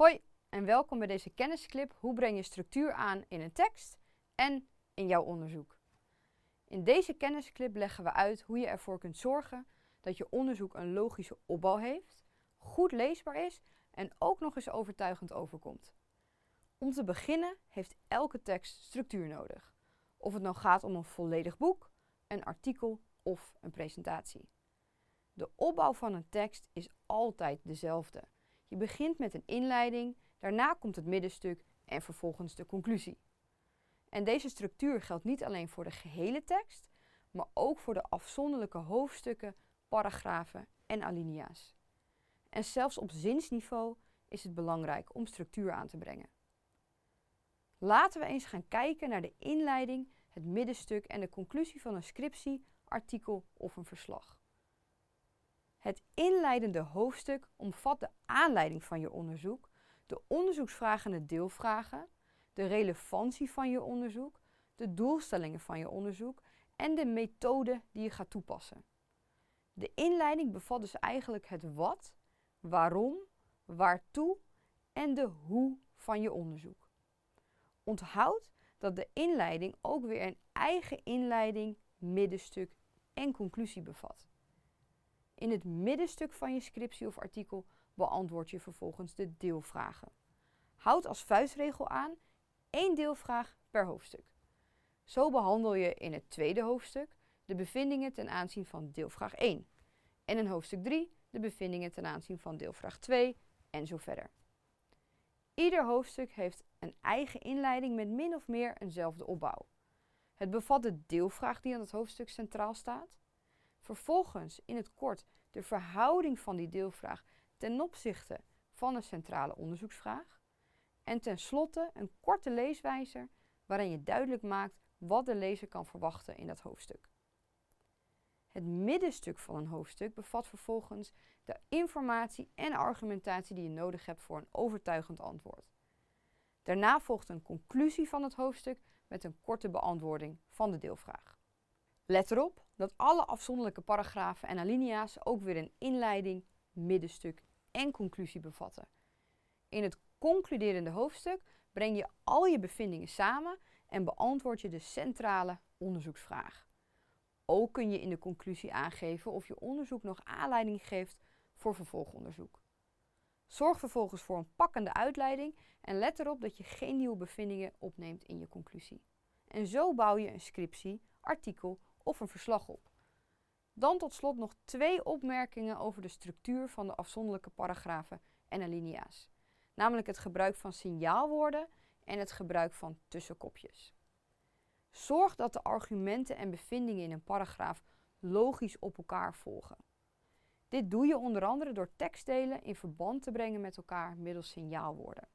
Hoi en welkom bij deze kennisclip Hoe breng je structuur aan in een tekst en in jouw onderzoek. In deze kennisclip leggen we uit hoe je ervoor kunt zorgen dat je onderzoek een logische opbouw heeft, goed leesbaar is en ook nog eens overtuigend overkomt. Om te beginnen heeft elke tekst structuur nodig, of het nou gaat om een volledig boek, een artikel of een presentatie. De opbouw van een tekst is altijd dezelfde. Je begint met een inleiding, daarna komt het middenstuk en vervolgens de conclusie. En deze structuur geldt niet alleen voor de gehele tekst, maar ook voor de afzonderlijke hoofdstukken, paragrafen en alinea's. En zelfs op zinsniveau is het belangrijk om structuur aan te brengen. Laten we eens gaan kijken naar de inleiding, het middenstuk en de conclusie van een scriptie, artikel of een verslag. Het inleidende hoofdstuk omvat de aanleiding van je onderzoek, de onderzoeksvragen en de deelvragen, de relevantie van je onderzoek, de doelstellingen van je onderzoek en de methode die je gaat toepassen. De inleiding bevat dus eigenlijk het wat, waarom, waartoe en de hoe van je onderzoek. Onthoud dat de inleiding ook weer een eigen inleiding, middenstuk en conclusie bevat. In het middenstuk van je scriptie of artikel beantwoord je vervolgens de deelvragen. Houd als vuistregel aan 1 deelvraag per hoofdstuk. Zo behandel je in het tweede hoofdstuk de bevindingen ten aanzien van deelvraag 1 en in hoofdstuk 3 de bevindingen ten aanzien van deelvraag 2 en zo verder. Ieder hoofdstuk heeft een eigen inleiding met min of meer eenzelfde opbouw. Het bevat de deelvraag die aan het hoofdstuk centraal staat. Vervolgens in het kort de verhouding van die deelvraag ten opzichte van een centrale onderzoeksvraag. En tenslotte een korte leeswijzer waarin je duidelijk maakt wat de lezer kan verwachten in dat hoofdstuk. Het middenstuk van een hoofdstuk bevat vervolgens de informatie en argumentatie die je nodig hebt voor een overtuigend antwoord. Daarna volgt een conclusie van het hoofdstuk met een korte beantwoording van de deelvraag. Let erop dat alle afzonderlijke paragrafen en alinea's ook weer een inleiding, middenstuk en conclusie bevatten. In het concluderende hoofdstuk breng je al je bevindingen samen en beantwoord je de centrale onderzoeksvraag. Ook kun je in de conclusie aangeven of je onderzoek nog aanleiding geeft voor vervolgonderzoek. Zorg vervolgens voor een pakkende uitleiding en let erop dat je geen nieuwe bevindingen opneemt in je conclusie. En zo bouw je een scriptie, artikel of een verslag op. Dan tot slot nog 2 opmerkingen over de structuur van de afzonderlijke paragrafen en alinea's. Namelijk het gebruik van signaalwoorden en het gebruik van tussenkopjes. Zorg dat de argumenten en bevindingen in een paragraaf logisch op elkaar volgen. Dit doe je onder andere door tekstdelen in verband te brengen met elkaar middels signaalwoorden.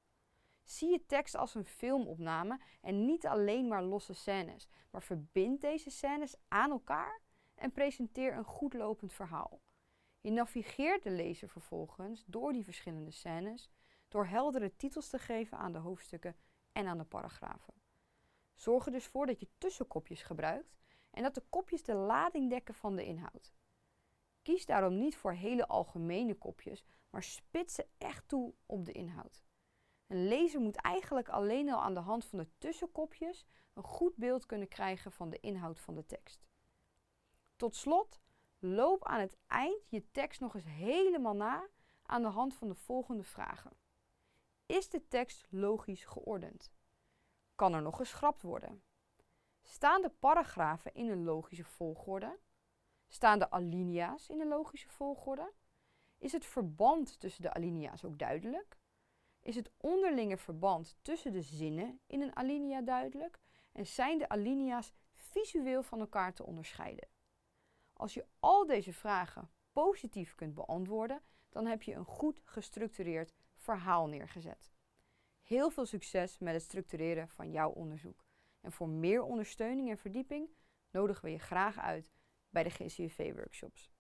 Zie je tekst als een filmopname en niet alleen maar losse scènes, maar verbind deze scènes aan elkaar en presenteer een goed lopend verhaal. Je navigeert de lezer vervolgens door die verschillende scènes door heldere titels te geven aan de hoofdstukken en aan de paragrafen. Zorg er dus voor dat je tussenkopjes gebruikt en dat de kopjes de lading dekken van de inhoud. Kies daarom niet voor hele algemene kopjes, maar spits ze echt toe op de inhoud. Een lezer moet eigenlijk alleen al aan de hand van de tussenkopjes een goed beeld kunnen krijgen van de inhoud van de tekst. Tot slot, loop aan het eind je tekst nog eens helemaal na aan de hand van de volgende vragen. Is de tekst logisch geordend? Kan er nog geschrapt worden? Staan de paragrafen in een logische volgorde? Staan de alinea's in een logische volgorde? Is het verband tussen de alinea's ook duidelijk? Is het onderlinge verband tussen de zinnen in een alinea duidelijk? En zijn de alinea's visueel van elkaar te onderscheiden? Als je al deze vragen positief kunt beantwoorden, dan heb je een goed gestructureerd verhaal neergezet. Heel veel succes met het structureren van jouw onderzoek. En voor meer ondersteuning en verdieping nodigen we je graag uit bij de GCUV-workshops.